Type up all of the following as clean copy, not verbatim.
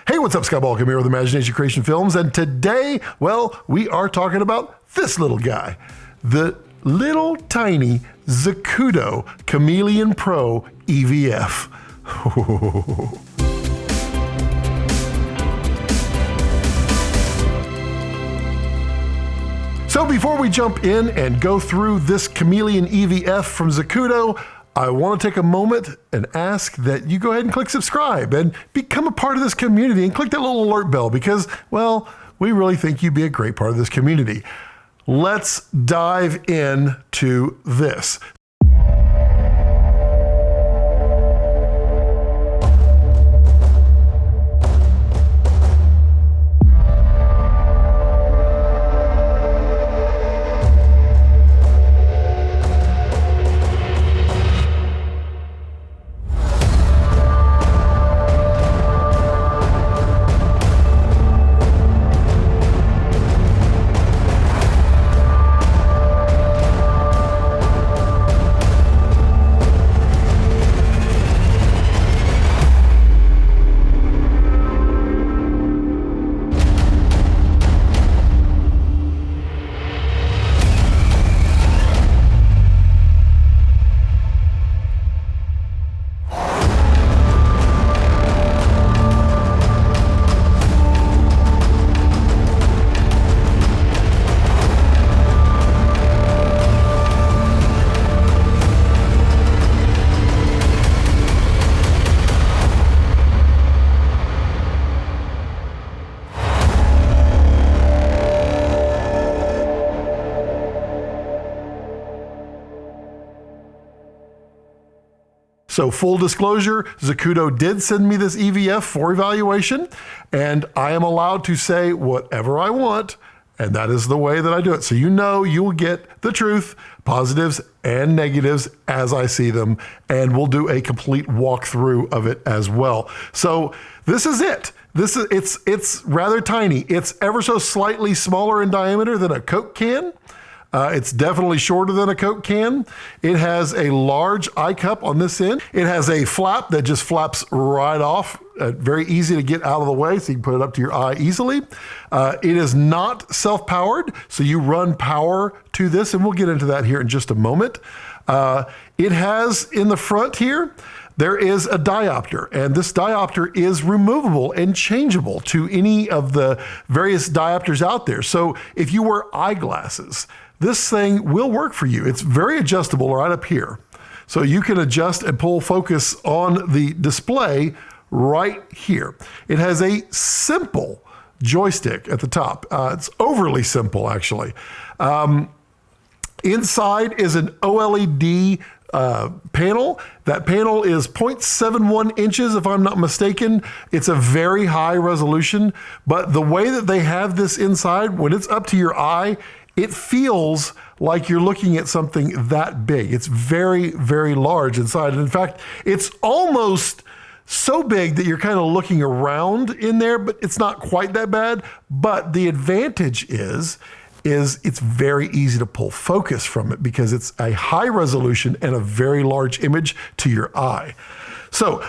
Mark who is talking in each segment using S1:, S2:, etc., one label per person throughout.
S1: Hey, what's up, Skyball Kameleon with Imagination Creation Films, and today, well, we are talking about this little guy, the little tiny Zacuto Kameleon Pro EVF. So before we jump in and go through this Kameleon EVF from Zacuto, I want to take a moment and ask that you go ahead and click subscribe and become a part of this community and click that little alert bell because, well, we really think you'd be a great part of this community. Let's dive into this. So full disclosure, Zacuto did send me this EVF for evaluation, and I am allowed to say whatever I want, and that is the way that I do it. So you know you will get the truth, positives and negatives as I see them, and we'll do a complete walkthrough of it as well. So this is it. It's rather tiny. It's ever so slightly smaller in diameter than a Coke can. It's definitely shorter than a Coke can. It has a large eye cup on this end. It has a flap that just flaps right off. Very easy to get out of the way, so you can put it up to your eye easily. It is not self-powered, so you run power to this, and we'll get into that here in just a moment. It has in the front here, there is a diopter, and this diopter is removable and changeable to any of the various diopters out there. So if you wear eyeglasses, this thing will work for you. It's very adjustable right up here. So you can adjust and pull focus on the display right here. It has a simple joystick at the top. It's overly simple, actually. Inside is an OLED panel. That panel is 0.71 inches, if I'm not mistaken. It's a very high resolution, but the way that they have this inside, when it's up to your eye, it feels like you're looking at something that big. It's very, very large inside. And in fact, it's almost so big that you're kind of looking around in there, but it's not quite that bad. But the advantage is it's very easy to pull focus from it because it's a high resolution and a very large image to your eye. So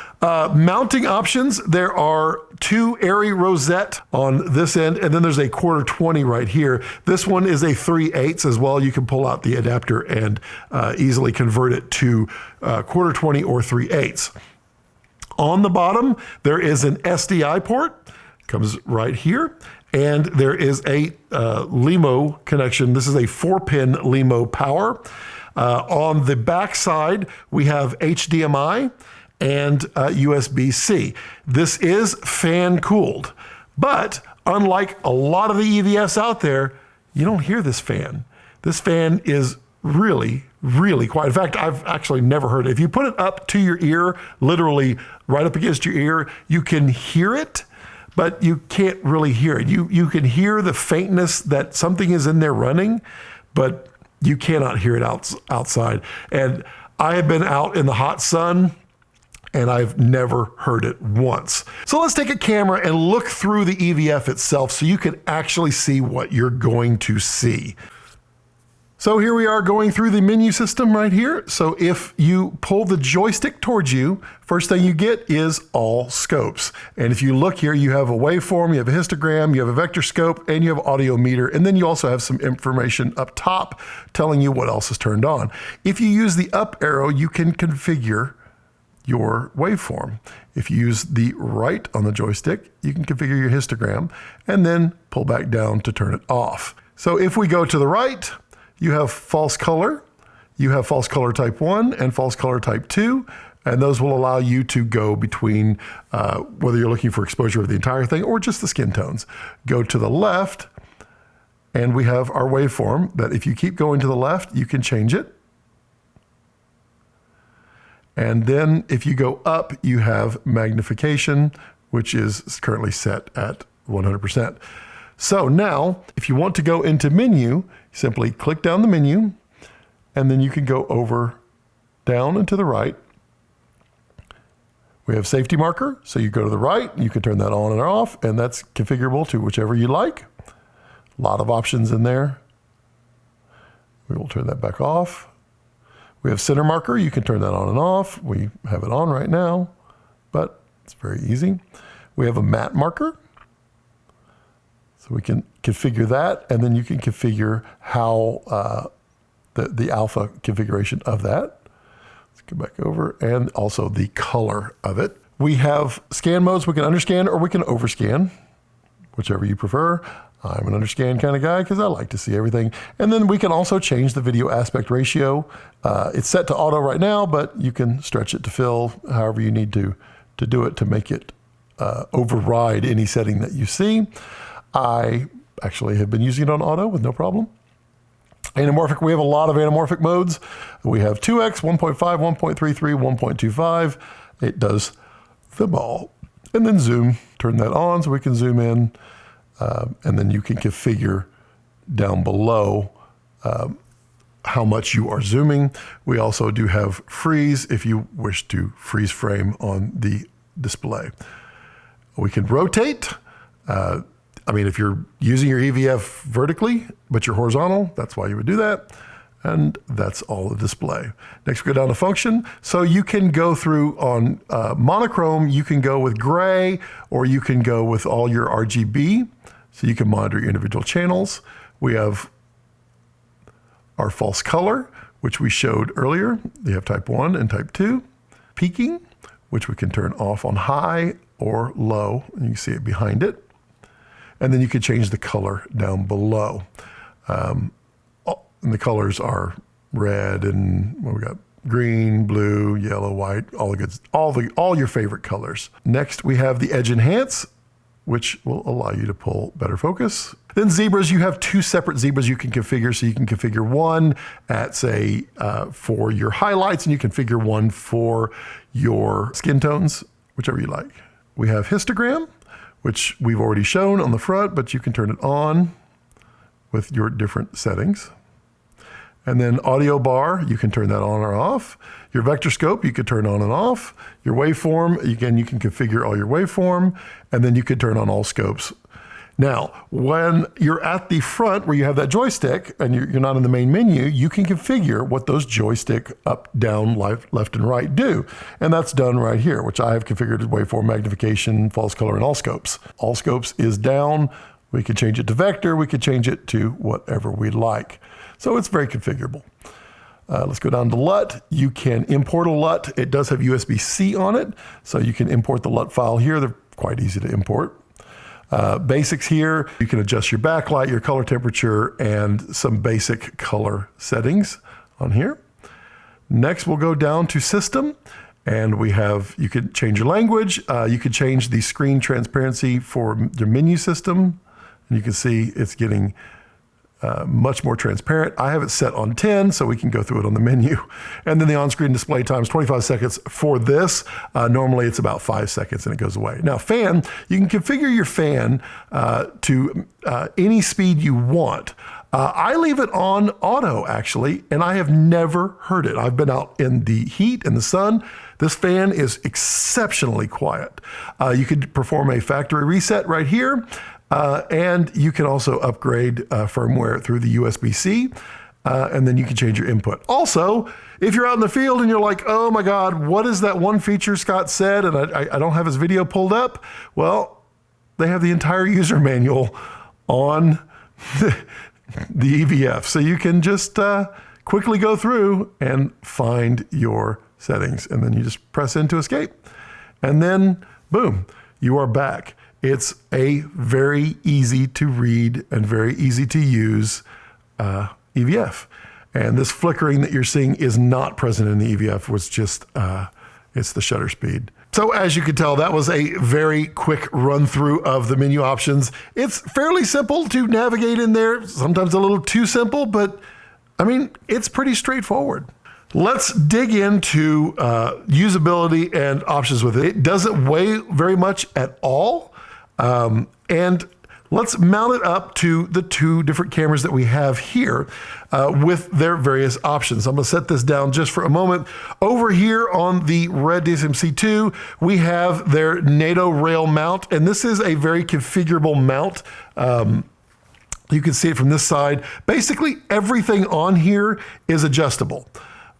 S1: mounting options, there are two airy rosette on this end, and then there's a 1/4-20 right here. This one is a 3/8 as well. You can pull out the adapter and easily convert it to 1/4-20 or 3/8. On the bottom, there is an SDI port, comes right here. And there is a LEMO connection. This is a 4-pin LEMO power. On the back side, we have HDMI and USB-C. This is fan cooled, but unlike a lot of the EVFs out there, you don't hear this fan. This fan is really, really quiet. In fact, I've actually never heard it. If you put it up to your ear, literally right up against your ear, you can hear it, but you can't really hear it. You can hear the faintness that something is in there running, but you cannot hear it outside. And I have been out in the hot sun and I've never heard it once. So let's take a camera and look through the EVF itself so you can actually see what you're going to see. So here we are going through the menu system right here. So if you pull the joystick towards you, first thing you get is all scopes. And if you look here, you have a waveform, you have a histogram, you have a vector scope, and you have audio meter. And then you also have some information up top telling you what else is turned on. If you use the up arrow, you can configure your waveform. If you use the right on the joystick, you can configure your histogram and then pull back down to turn it off. So if we go to the right, you have false color, you have false color type 1 and false color type 2, and those will allow you to go between whether you're looking for exposure of the entire thing or just the skin tones. Go to the left, and we have our waveform that if you keep going to the left, you can change it. And then if you go up, you have magnification, which is currently set at 100%. So now, if you want to go into menu, simply click down the menu, and then you can go over, down and to the right. We have safety marker, so you go to the right, you can turn that on and off, and that's configurable to whichever you like. A lot of options in there. We will turn that back off. We have center marker, you can turn that on and off. We have it on right now, but it's very easy. We have a matte marker. So we can configure that, and then you can configure how the alpha configuration of that. Let's go back over, and also the color of it. We have scan modes. We can underscan or we can overscan, whichever you prefer. I'm an underscan kind of guy because I like to see everything. And then we can also change the video aspect ratio. It's set to auto right now, but you can stretch it to fill however you need to do it to make it override any setting that you see. I actually have been using it on auto with no problem. Anamorphic, we have a lot of anamorphic modes. We have 2x, 1.5, 1.33, 1.25. It does them all. And then zoom, turn that on so we can zoom in. And then you can configure down below how much you are zooming. We also do have freeze if you wish to freeze frame on the display. We can rotate. If you're using your EVF vertically, but you're horizontal, that's why you would do that. And that's all the display. Next, we go down to function. So you can go through on monochrome, you can go with gray, or you can go with all your RGB. So you can monitor your individual channels. We have our false color, which we showed earlier. We have type 1 and type 2. Peaking, which we can turn off on high or low. And you can see it behind it. And then you can change the color down below. And the colors are red and we got green, blue, yellow, white, all the good, all your favorite colors. Next, we have the edge enhance, which will allow you to pull better focus. Then zebras, you have two separate zebras you can configure. So you can configure one at, say, for your highlights, and you configure one for your skin tones, whichever you like. We have histogram, which we've already shown on the front, but you can turn it on with your different settings. And then audio bar, you can turn that on or off. Your vector scope, you could turn on and off. Your waveform, again, you can configure all your waveform, and then you could turn on all scopes. Now, when you're at the front where you have that joystick and you're not in the main menu, you can configure what those joystick up, down, left, and right do. And that's done right here, which I have configured as waveform magnification, false color, and all scopes. All scopes is down. We can change it to vector. We could change it to whatever we like. So it's very configurable. Let's go down to LUT. You can import a LUT. It does have USB-C on it, so you can import the LUT file here. They're quite easy to import. Basics here, you can adjust your backlight, your color temperature, and some basic color settings on here. Next, we'll go down to system, and we have, you could change your language. You could change the screen transparency for your menu system. And you can see it's getting much more transparent. I have it set on 10, so we can go through it on the menu. And then the on-screen display time is 25 seconds for this. Normally it's about 5 seconds and it goes away. Now fan, you can configure your fan to any speed you want. I leave it on auto actually, and I have never heard it. I've been out in the heat and the sun. This fan is exceptionally quiet. You could perform a factory reset right here. And you can also upgrade firmware through the USB-C. and then you can change your input. Also, if you're out in the field and you're like, oh my God, what is that one feature Scott said, and I don't have his video pulled up? Well, they have the entire user manual on the EVF. So you can just quickly go through and find your settings, and then you just press into escape, and then boom, you are back. It's a very easy to read and very easy to use EVF. And this flickering that you're seeing is not present in the EVF, was just, it's the shutter speed. So as you can tell, that was a very quick run through of the menu options. It's fairly simple to navigate in there, sometimes a little too simple, but I mean, it's pretty straightforward. Let's dig into usability and options with it. It doesn't weigh very much at all. And let's mount it up to the two different cameras that we have here with their various options. I'm gonna set this down just for a moment. Over here on the Red DSM-C2, we have their NATO rail mount, and this is a very configurable mount. You can see it from this side. Basically, everything on here is adjustable,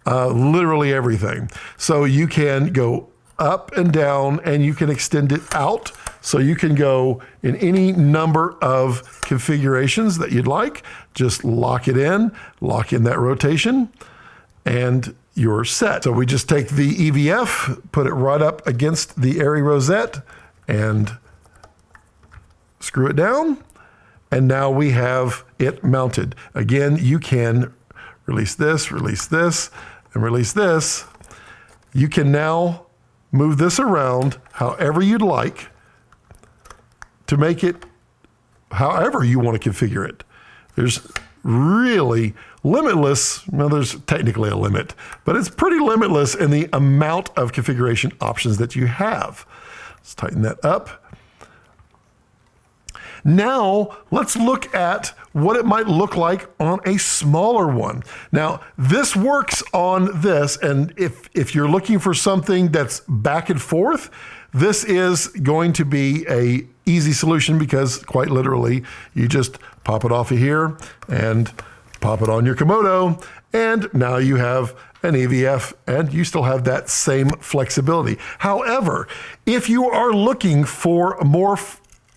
S1: literally everything. So you can go up and down, and you can extend it out. So you can go in any number of configurations that you'd like. Just lock it in, lock in that rotation, and you're set. So we just take the EVF, put it right up against the Airy rosette, and screw it down. And now we have it mounted. Again, you can release this, and release this. You can now move this around however you'd like to make it however you want to configure it. There's really limitless, well, there's technically a limit, but it's pretty limitless in the amount of configuration options that you have. Let's tighten that up. Now, let's look at what it might look like on a smaller one. Now, this works on this, and if you're looking for something that's back and forth, this is going to be a easy solution, because quite literally, you just pop it off of here and pop it on your Komodo, and now you have an EVF, and you still have that same flexibility. However, if you are looking for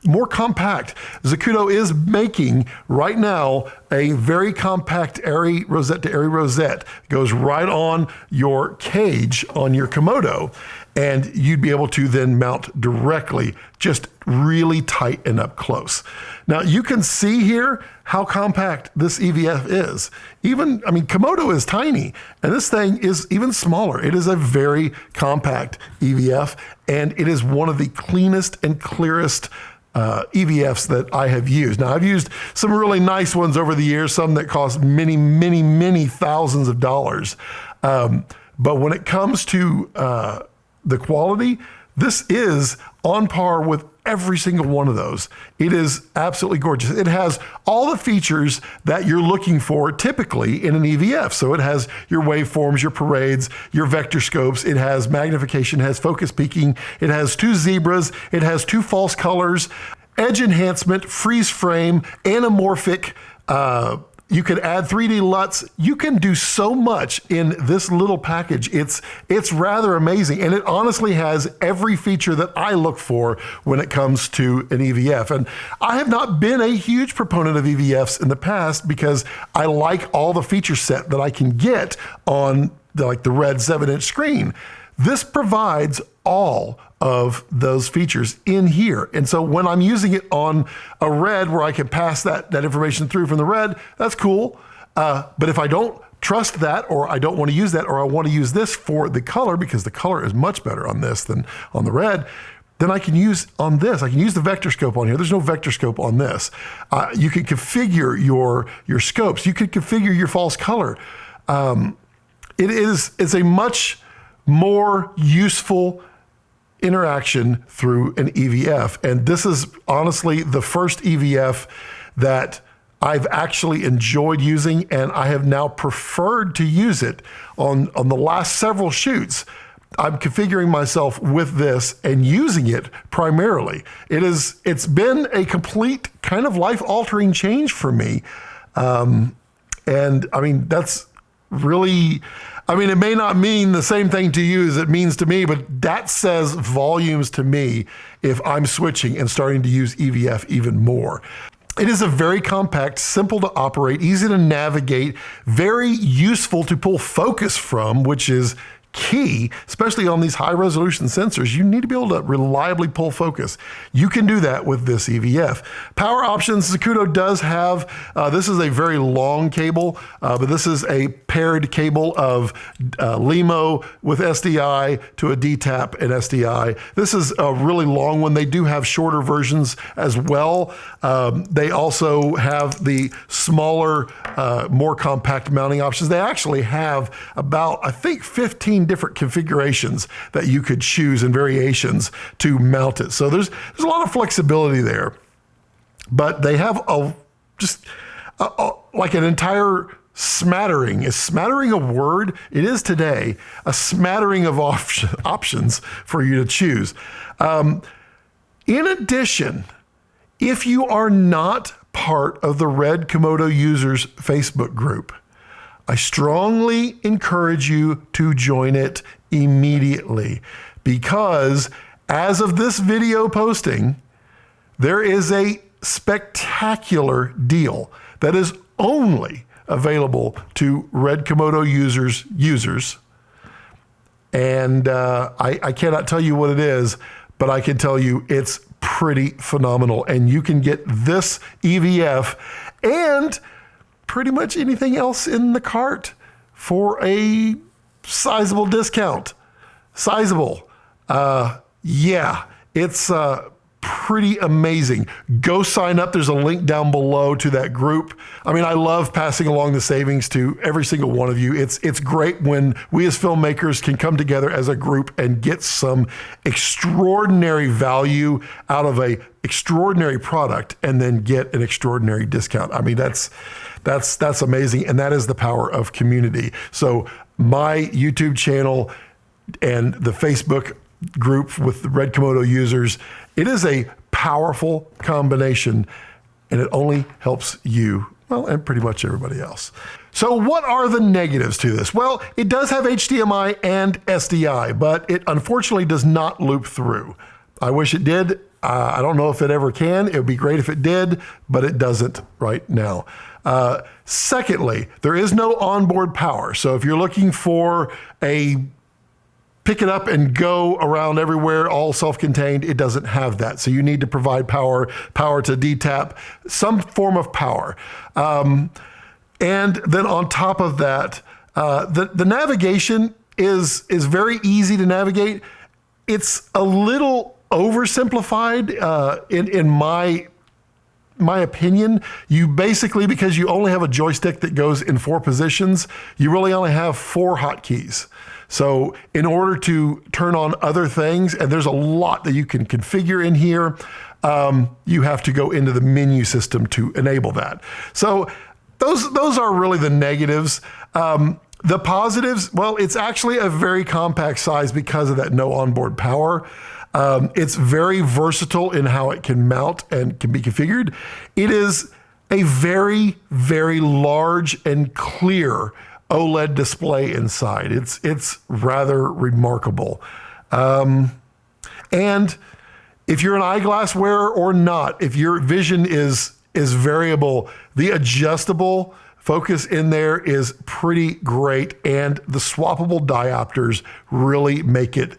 S1: more compact, Zacuto is making right now a very compact Airy rosette to Airy rosette. It goes right on your cage on your Komodo, and you'd be able to then mount directly, just really tight and up close. Now you can see here how compact this EVF is. Even, I mean, Komodo is tiny, and this thing is even smaller. It is a very compact EVF, and it is one of the cleanest and clearest EVFs that I have used. Now, I've used some really nice ones over the years, some that cost many, many, many thousands of dollars. But when it comes to the quality, this is on par with every single one of those. It is absolutely gorgeous. It has all the features that you're looking for typically in an EVF. So it has your waveforms, your parades, your vector scopes. It has magnification, it has focus peaking. It has 2 zebras. It has 2 false colors, edge enhancement, freeze frame, anamorphic. You can add 3D LUTs. You can do so much in this little package. It's rather amazing. And it honestly has every feature that I look for when it comes to an EVF. And I have not been a huge proponent of EVFs in the past, because I like all the feature set that I can get on the Red 7-inch screen. This provides all of those features in here. And so when I'm using it on a Red where I can pass that information through from the Red, that's cool. But if I don't trust that, or I don't want to use that, or I want to use this for the color, because the color is much better on this than on the Red, then I can use on this. I can use the vector scope on here. There's no vector scope on this. You can configure your scopes. You can configure your false color. It's a much more useful interaction through an EVF. And this is honestly the first EVF that I've actually enjoyed using, and I have now preferred to use it on the last several shoots. I'm configuring myself with this and using it primarily. It's been a complete kind of life-altering change for me. And And I mean, that's really, I mean, it may not mean the same thing to you as it means to me, but that says volumes to me if I'm switching and starting to use EVF even more. It is a very compact, simple to operate, easy to navigate, very useful to pull focus from, which is key, especially on these high resolution sensors. You need to be able to reliably pull focus. You can do that with this EVF. Power options, Zacuto does have, this is a very long cable, but this is a paired cable of LEMO with SDI to a DTAP and SDI. This is a really long one. They do have shorter versions as well. They also have the smaller, more compact mounting options. They actually have about, I think, 15 different configurations that you could choose and variations to mount it. So there's a lot of flexibility there, but they have like an entire smattering. Is smattering a word? It is today. A smattering of options for you to choose. In addition, if you are not part of the Red Komodo users Facebook group, I strongly encourage you to join it immediately, because as of this video posting, there is a spectacular deal that is only available to Red Komodo users. And I cannot tell you what it is, but I can tell you it's pretty phenomenal. And you can get this EVF and pretty much anything else in the cart for a sizable discount. Sizable. Yeah, it's pretty amazing. Go sign up. There's a link down below to that group. I mean, I love passing along the savings to every single one of you. It's great when we as filmmakers can come together as a group and get some extraordinary value out of a extraordinary product and then get an extraordinary discount. I mean, that's amazing. And that is the power of community. So my YouTube channel and the Facebook group with the Red Komodo users, it is a powerful combination, and it only helps you, well, and pretty much everybody else. So what are the negatives to this? Well, it does have HDMI and SDI, but it unfortunately does not loop through. I wish it did. I don't know if it ever can. It would be great if it did, but it doesn't right now. Secondly, there is no onboard power. So if you're looking for a pick it up and go around everywhere, all self-contained, it doesn't have that. So you need to provide power to DTAP, some form of power. And then on top of that, the navigation is very easy to navigate. It's a little oversimplified in my opinion. You basically, because you only have a joystick that goes in 4 positions, you really only have 4 hotkeys. So in order to turn on other things, and there's a lot that you can configure in here, you have to go into the menu system to enable that. So those are really the negatives. The positives, well, it's actually a very compact size because of that no onboard power. It's very versatile in how it can mount and can be configured. It is a very, very large and clear OLED display inside. It's rather remarkable. And if you're an eyeglass wearer or not, if your vision is variable, the adjustable focus in there is pretty great, and the swappable diopters really make it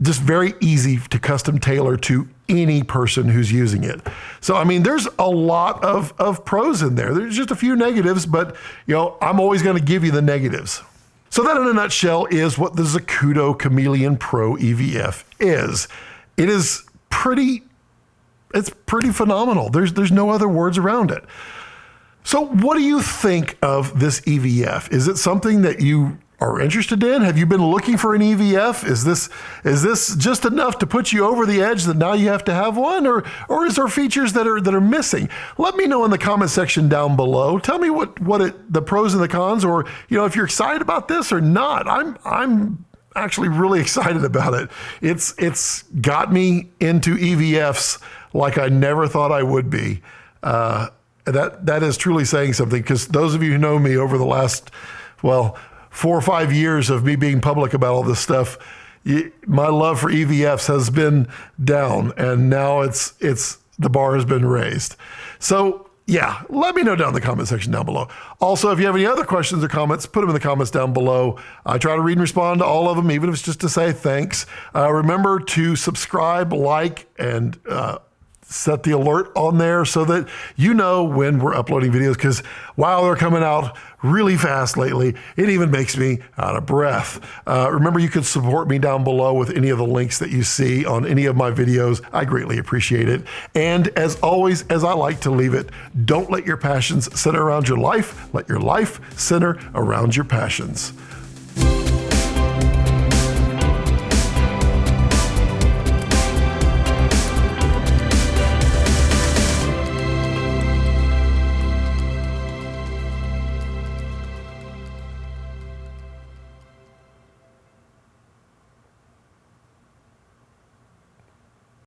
S1: just very easy to custom tailor to any person who's using it. So, I mean, there's a lot of pros in there. There's just a few negatives, but you know, I'm always going to give you the negatives. So that in a nutshell is what the Zacuto Kameleon Pro EVF is. It is it's pretty phenomenal. There's no other words around it. So what do you think of this EVF? Is it something that you are interested in? Have you been looking for an EVF? Is this just enough to put you over the edge that now you have to have one, or is there features that are missing? Let me know in the comment section down below. Tell me the pros and the cons, or you know, if you're excited about this or not. I'm actually really excited about it. It's got me into EVFs like I never thought I would be. that is truly saying something, because those of you who know me over the last, well, 4 or 5 years of me being public about all this stuff, my love for EVFs has been down, and now it's the bar has been raised. So yeah, let me know down in the comment section down below. Also, if you have any other questions or comments, put them in the comments down below. I try to read and respond to all of them, even if it's just to say thanks. Remember to subscribe, like, and set the alert on there so that you know when we're uploading videos, because while they're coming out really fast lately, it even makes me out of breath. Remember, you can support me down below with any of the links that you see on any of my videos. I greatly appreciate it. And as always, as I like to leave it, don't let your passions center around your life. Let your life center around your passions.